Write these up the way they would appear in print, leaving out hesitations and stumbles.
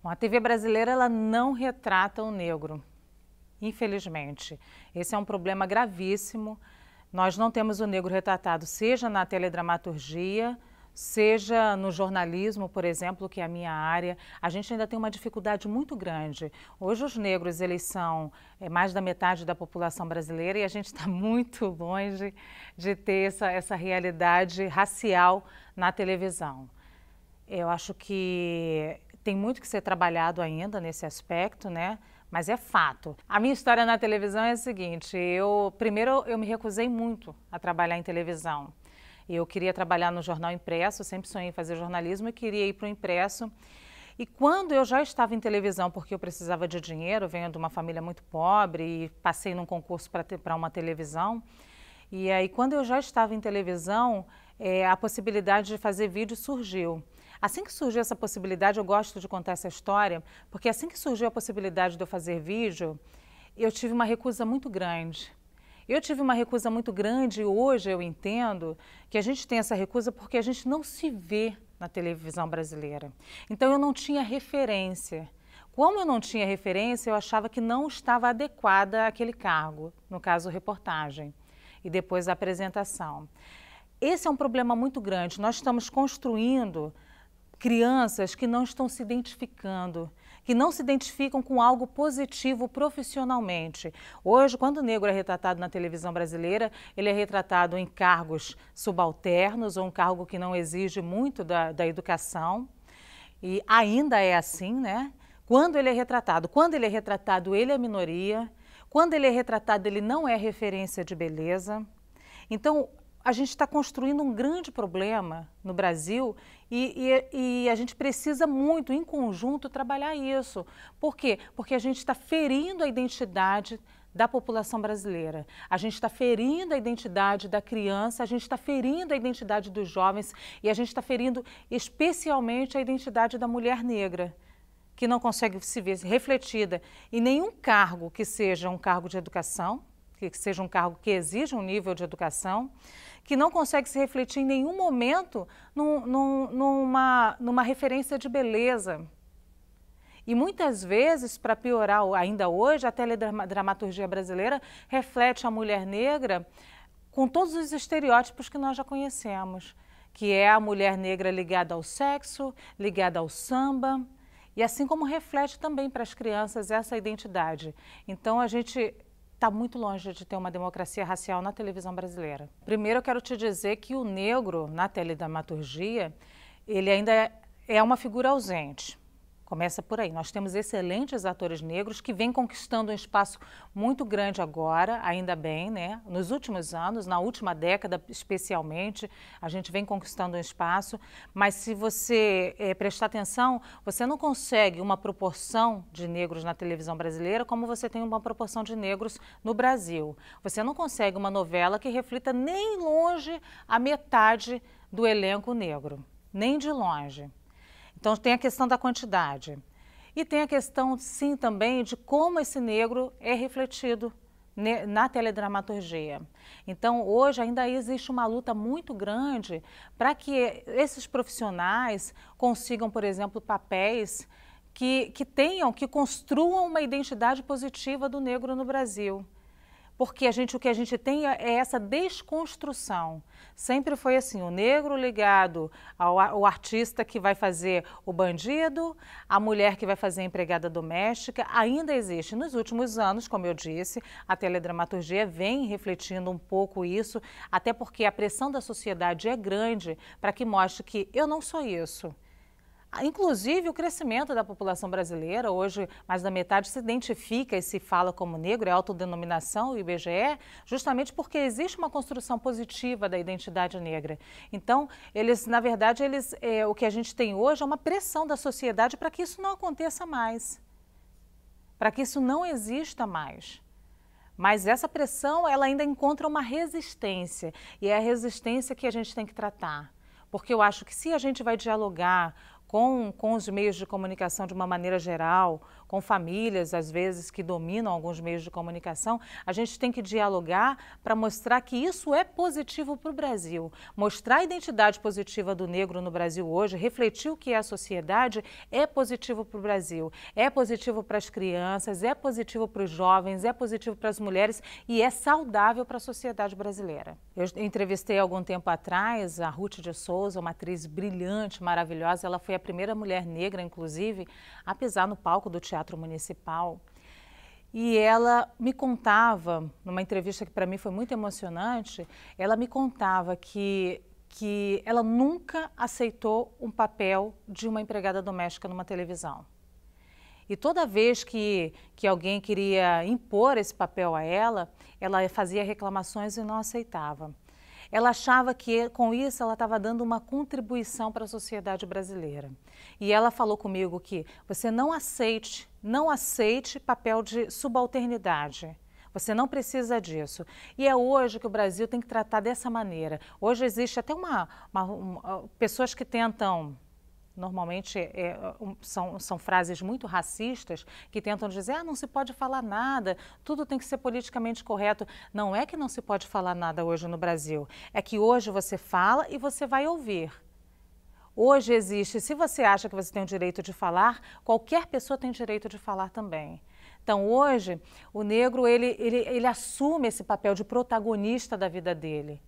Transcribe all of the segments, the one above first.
Bom, a TV brasileira ela não retrata o negro, infelizmente. Esse é um problema gravíssimo. Nós não temos o negro retratado, seja na teledramaturgia, seja no jornalismo, por exemplo, que é a minha área. A gente ainda tem uma dificuldade muito grande. Hoje os negros eles são mais da metade da população brasileira e a gente está muito longe de ter essa realidade racial na televisão. Eu acho que tem muito que ser trabalhado ainda nesse aspecto, né? Mas é fato. A minha história na televisão é a seguinte, primeiro eu me recusei muito a trabalhar em televisão. Eu queria trabalhar no jornal impresso, sempre sonhei em fazer jornalismo e queria ir para o impresso. E quando eu já estava em televisão, porque eu precisava de dinheiro, venho de uma família muito pobre e passei num concurso para uma televisão. E aí quando eu já estava em televisão, a possibilidade de fazer vídeo surgiu. Assim que surgiu essa possibilidade, eu gosto de contar essa história, porque assim que surgiu a possibilidade de eu fazer vídeo, eu tive uma recusa muito grande. Eu tive uma recusa muito grande e hoje eu entendo que a gente tem essa recusa porque a gente não se vê na televisão brasileira. Então eu não tinha referência. Como eu não tinha referência, eu achava que não estava adequada àquele cargo, no caso reportagem, e depois a apresentação. Esse é um problema muito grande. Nós estamos construindo crianças que não estão se identificando, que não se identificam com algo positivo profissionalmente. Hoje, quando o negro é retratado na televisão brasileira, ele é retratado em cargos subalternos ou um cargo que não exige muito da educação. E ainda é assim, né? Quando ele é retratado, ele é minoria. Quando ele é retratado, ele não é referência de beleza. Então, a gente está construindo um grande problema no Brasil e a gente precisa muito, em conjunto, trabalhar isso. Por quê? Porque a gente está ferindo a identidade da população brasileira. A gente está ferindo a identidade da criança, a gente está ferindo a identidade dos jovens e a gente está ferindo especialmente a identidade da mulher negra, que não consegue se ver refletida em nenhum cargo que seja um cargo de educação, que seja um cargo que exija um nível de educação, que não consegue se refletir em nenhum momento numa referência de beleza. E muitas vezes, para piorar ainda hoje, a teledramaturgia brasileira reflete a mulher negra com todos os estereótipos que nós já conhecemos, que é a mulher negra ligada ao sexo, ligada ao samba, e assim como reflete também para as crianças essa identidade. Então a gente está muito longe de ter uma democracia racial na televisão brasileira. Primeiro eu quero te dizer que o negro na teledramaturgia, ele ainda é uma figura ausente. Começa por aí. Nós temos excelentes atores negros que vêm conquistando um espaço muito grande agora, ainda bem, né? Nos últimos anos, na última década especialmente, a gente vem conquistando um espaço, mas se você prestar atenção, você não consegue uma proporção de negros na televisão brasileira como você tem uma proporção de negros no Brasil. Você não consegue uma novela que reflita nem longe a metade do elenco negro, nem de longe. Então tem a questão da quantidade e tem a questão, sim, também de como esse negro é refletido na teledramaturgia. Então hoje ainda existe uma luta muito grande para que esses profissionais consigam, por exemplo, papéis que construam uma identidade positiva do negro no Brasil. Porque o que a gente tem é essa desconstrução. Sempre foi assim, o negro ligado ao artista que vai fazer o bandido, a mulher que vai fazer a empregada doméstica, ainda existe. Nos últimos anos, como eu disse, a teledramaturgia vem refletindo um pouco isso, até porque a pressão da sociedade é grande para que mostre que eu não sou isso. Inclusive, o crescimento da população brasileira, hoje mais da metade se identifica e se fala como negro, é autodenominação, o IBGE, justamente porque existe uma construção positiva da identidade negra. Então, na verdade, o que a gente tem hoje é uma pressão da sociedade para que isso não aconteça mais, para que isso não exista mais. Mas essa pressão, ela ainda encontra uma resistência, e é a resistência que a gente tem que tratar. Porque eu acho que se a gente vai dialogar com os meios de comunicação de uma maneira geral, com famílias, às vezes, que dominam alguns meios de comunicação, a gente tem que dialogar para mostrar que isso é positivo para o Brasil. Mostrar a identidade positiva do negro no Brasil hoje, refletir o que é a sociedade, é positivo para o Brasil. É positivo para as crianças, é positivo para os jovens, é positivo para as mulheres e é saudável para a sociedade brasileira. Eu entrevistei há algum tempo atrás a Ruth de Souza, uma atriz brilhante, maravilhosa. Ela foi a primeira mulher negra, inclusive, a pisar no palco do Teatro Municipal. E ela me contava, numa entrevista que para mim foi muito emocionante, ela me contava que ela nunca aceitou um papel de uma empregada doméstica numa televisão. E toda vez que alguém queria impor esse papel a ela fazia reclamações e não aceitava. Ela achava que com isso ela estava dando uma contribuição para a sociedade brasileira. E ela falou comigo que você não aceite papel de subalternidade. Você não precisa disso. E é hoje que o Brasil tem que tratar dessa maneira. Hoje existe até pessoas que tentam... Normalmente são frases muito racistas que tentam dizer não se pode falar nada, tudo tem que ser politicamente correto. Não é que não se pode falar nada hoje no Brasil, é que hoje você fala e você vai ouvir. Hoje existe, se você acha que você tem o direito de falar, qualquer pessoa tem direito de falar também. Então hoje o negro ele assume esse papel de protagonista da vida dele.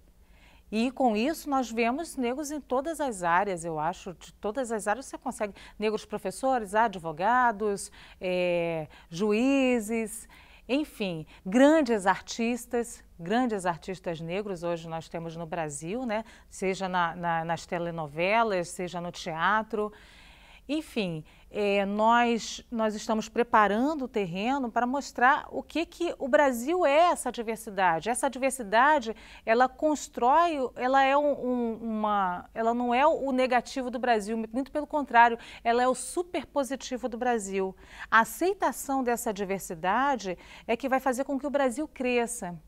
E com isso nós vemos negros em todas as áreas, eu acho, de todas as áreas você consegue, negros professores, advogados, juízes, enfim, grandes artistas negros hoje nós temos no Brasil, né? Seja nas telenovelas, seja no teatro. Enfim, nós estamos preparando o terreno para mostrar o que o Brasil é essa diversidade. Essa diversidade, ela constrói, ela não é o negativo do Brasil, muito pelo contrário, ela é o super positivo do Brasil. A aceitação dessa diversidade é que vai fazer com que o Brasil cresça.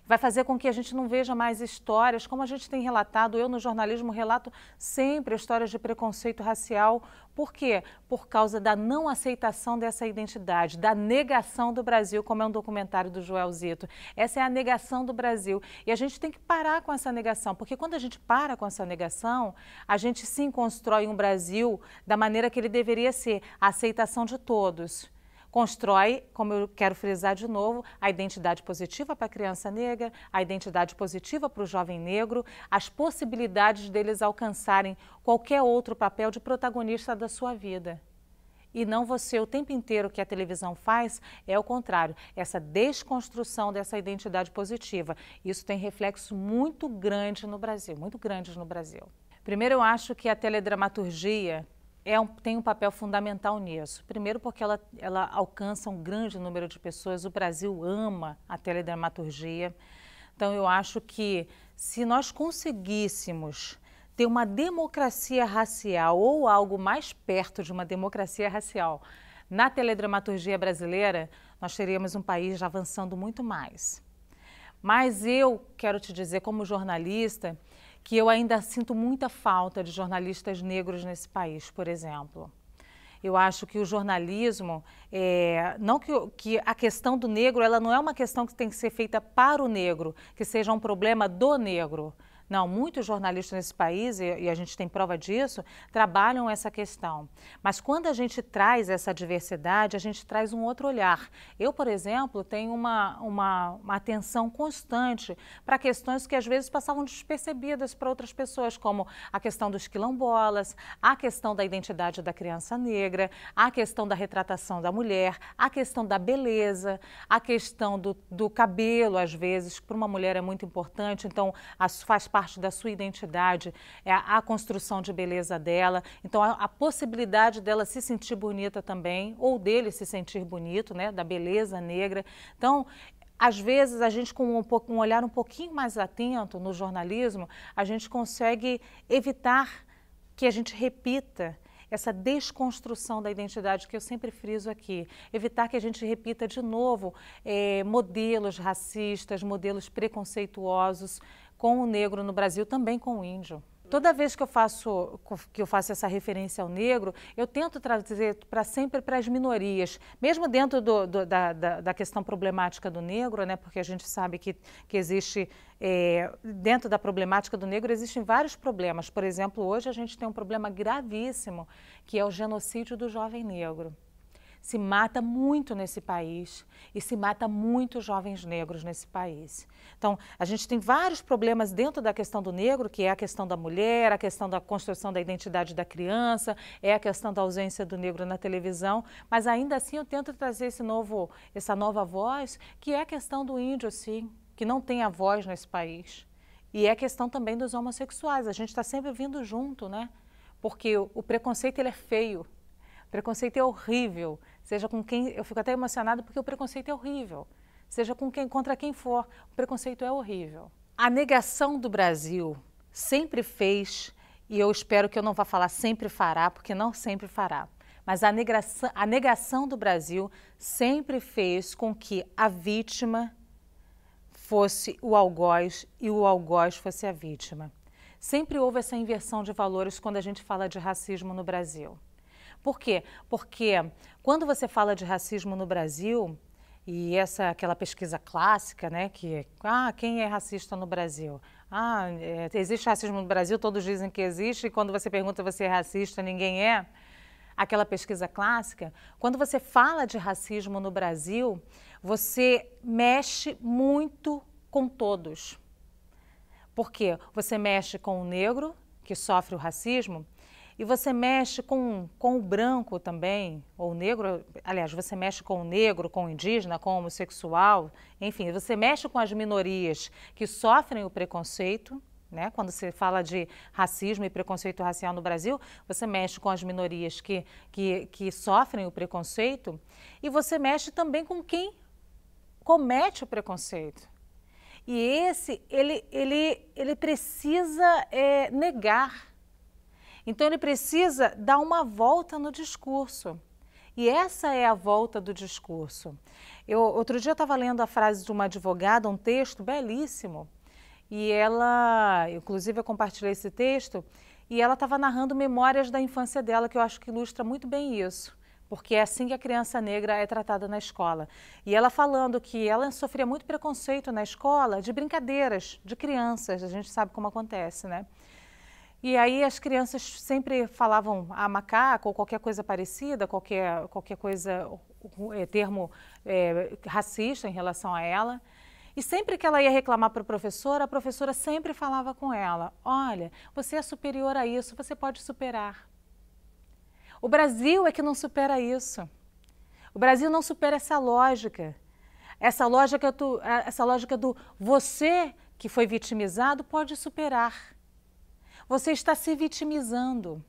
Vai fazer com que a gente não veja mais histórias, como a gente tem relatado, eu no jornalismo relato sempre histórias de preconceito racial. Por quê? Por causa da não aceitação dessa identidade, da negação do Brasil, como é um documentário do Joel Zito. Essa é a negação do Brasil. E a gente tem que parar com essa negação, porque quando a gente para com essa negação, a gente sim constrói um Brasil da maneira que ele deveria ser, a aceitação de todos. Constrói, como eu quero frisar de novo, a identidade positiva para a criança negra, a identidade positiva para o jovem negro, as possibilidades deles alcançarem qualquer outro papel de protagonista da sua vida. E não você, o tempo inteiro que a televisão faz, é o contrário, essa desconstrução dessa identidade positiva. Isso tem reflexo muito grande no Brasil, muito grandes no Brasil. Primeiro, eu acho que a teledramaturgia tem um papel fundamental nisso. Primeiro porque ela alcança um grande número de pessoas, o Brasil ama a teledramaturgia. Então eu acho que se nós conseguíssemos ter uma democracia racial ou algo mais perto de uma democracia racial na teledramaturgia brasileira, nós teríamos um país avançando muito mais. Mas eu quero te dizer, como jornalista, que eu ainda sinto muita falta de jornalistas negros nesse país, por exemplo. Eu acho que o jornalismo, que a questão do negro, ela não é uma questão que tem que ser feita para o negro, que seja um problema do negro. Não, muitos jornalistas nesse país, e a gente tem prova disso, trabalham essa questão. Mas quando a gente traz essa diversidade, a gente traz um outro olhar. Eu, por exemplo, tenho uma atenção constante para questões que às vezes passavam despercebidas para outras pessoas, como a questão dos quilombolas, a questão da identidade da criança negra, a questão da retratação da mulher, a questão da beleza, a questão do cabelo, às vezes, que para uma mulher é muito importante, então faz parte da sua identidade, a construção de beleza dela, então a possibilidade dela se sentir bonita também, ou dele se sentir bonito, né, da beleza negra. Então, às vezes, a gente com um olhar um pouquinho mais atento no jornalismo, a gente consegue evitar que a gente repita essa desconstrução da identidade que eu sempre friso aqui, evitar que a gente repita de novo modelos racistas, modelos preconceituosos com o negro no Brasil, também com o índio. Toda vez que eu faço essa referência ao negro, eu tento trazer sempre para as minorias, mesmo dentro da questão problemática do negro, né? Porque a gente sabe que existe, dentro da problemática do negro, existem vários problemas. Por exemplo, hoje a gente tem um problema gravíssimo, que é o genocídio do jovem negro. Se mata muito nesse país e se mata muitos jovens negros nesse país. Então, a gente tem vários problemas dentro da questão do negro, que é a questão da mulher, a questão da construção da identidade da criança, é a questão da ausência do negro na televisão, mas ainda assim eu tento trazer essa nova voz, que é a questão do índio, sim, que não tem a voz nesse país. E é a questão também dos homossexuais, a gente está sempre vindo junto, né? Porque o preconceito ele é feio. O preconceito é horrível, seja com quem... Eu fico até emocionada porque o preconceito é horrível. Seja contra quem for, o preconceito é horrível. A negação do Brasil sempre fez, e eu espero que eu não vá falar sempre fará, porque não sempre fará, mas a negação do Brasil sempre fez com que a vítima fosse o algoz e o algoz fosse a vítima. Sempre houve essa inversão de valores quando a gente fala de racismo no Brasil. Por quê? Porque quando você fala de racismo no Brasil, e aquela pesquisa clássica, né, que quem é racista no Brasil? Existe racismo no Brasil, todos dizem que existe, e quando você pergunta se você é racista, ninguém é. Aquela pesquisa clássica, quando você fala de racismo no Brasil, você mexe muito com todos. Por quê? Você mexe com o negro, que sofre o racismo, e você mexe com o branco também, ou o negro, aliás, você mexe com o negro, com o indígena, com o homossexual, enfim, você mexe com as minorias que sofrem o preconceito, né? Quando você fala de racismo e preconceito racial no Brasil, você mexe com as minorias que sofrem o preconceito e você mexe também com quem comete o preconceito. E ele precisa negar. Então, ele precisa dar uma volta no discurso. E essa é a volta do discurso. Outro dia eu estava lendo a frase de uma advogada, um texto belíssimo, e ela, inclusive eu compartilhei esse texto, e ela estava narrando memórias da infância dela, que eu acho que ilustra muito bem isso, porque é assim que a criança negra é tratada na escola. E ela falando que ela sofria muito preconceito na escola de brincadeiras de crianças, a gente sabe como acontece, né? E aí as crianças sempre falavam macaco ou qualquer coisa parecida, qualquer coisa, termo racista em relação a ela. E sempre que ela ia reclamar para a professora sempre falava com ela, olha, você é superior a isso, você pode superar. O Brasil é que não supera isso. O Brasil não supera essa lógica. Essa lógica do você que foi vitimizado pode superar. Você está se vitimizando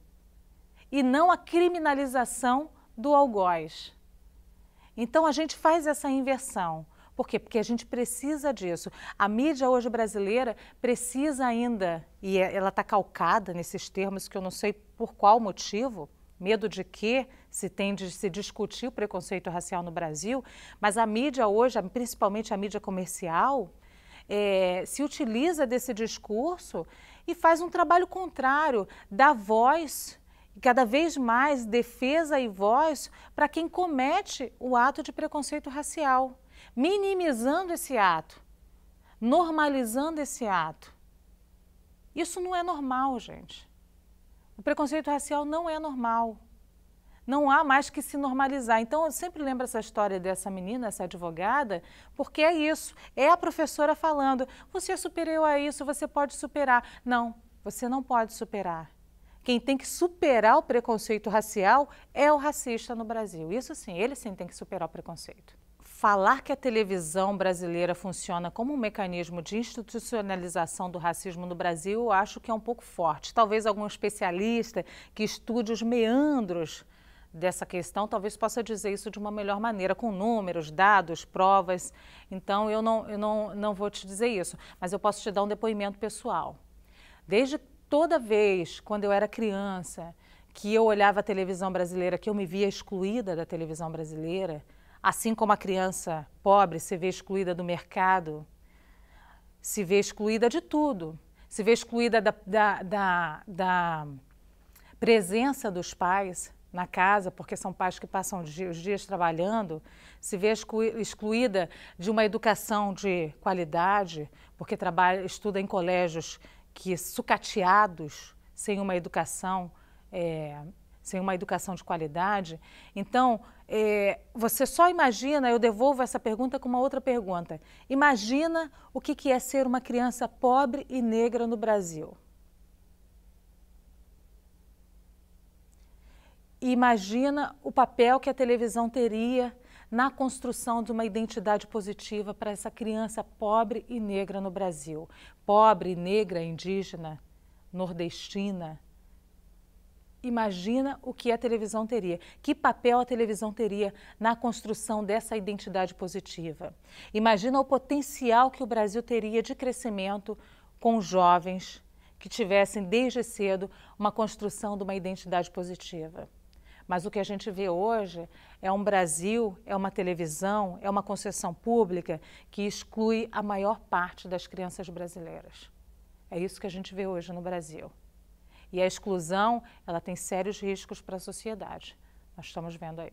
e não a criminalização do algoz. Então a gente faz essa inversão. Por quê? Porque a gente precisa disso. A mídia hoje brasileira precisa ainda, e ela está calcada nesses termos que eu não sei por qual motivo, medo de que se tem de se discutir o preconceito racial no Brasil, mas a mídia hoje, principalmente a mídia comercial, se utiliza desse discurso e faz um trabalho contrário, dá voz, cada vez mais defesa e voz para quem comete o ato de preconceito racial, minimizando esse ato, normalizando esse ato. Isso não é normal, gente. O preconceito racial não é normal. Não há mais que se normalizar. Então, eu sempre lembro essa história dessa menina, essa advogada, porque é isso. É a professora falando, você é superior a isso, você pode superar. Não, você não pode superar. Quem tem que superar o preconceito racial é o racista no Brasil. Isso sim, ele sim tem que superar o preconceito. Falar que a televisão brasileira funciona como um mecanismo de institucionalização do racismo no Brasil, eu acho que é um pouco forte. Talvez algum especialista que estude os meandros dessa questão, talvez possa dizer isso de uma melhor maneira, com números, dados, provas. Então, eu não vou te dizer isso, mas eu posso te dar um depoimento pessoal. Desde toda vez, quando eu era criança, que eu olhava a televisão brasileira, que eu me via excluída da televisão brasileira, assim como a criança pobre se vê excluída do mercado, se vê excluída de tudo, se vê excluída da presença dos pais na casa, porque são pais que passam os dias trabalhando, se vê excluída de uma educação de qualidade, porque estuda em colégios que sucateados, sem uma educação de qualidade. Então, você só imagina, eu devolvo essa pergunta com uma outra pergunta. Imagina o que é ser uma criança pobre e negra no Brasil. E imagina o papel que a televisão teria na construção de uma identidade positiva para essa criança pobre e negra no Brasil. Pobre, negra, indígena, nordestina. Imagina o que a televisão teria, que papel a televisão teria na construção dessa identidade positiva. Imagina o potencial que o Brasil teria de crescimento com jovens que tivessem desde cedo uma construção de uma identidade positiva. Mas o que a gente vê hoje é um Brasil, é uma televisão, é uma concessão pública que exclui a maior parte das crianças brasileiras. É isso que a gente vê hoje no Brasil. E a exclusão, ela tem sérios riscos para a sociedade. Nós estamos vendo aí.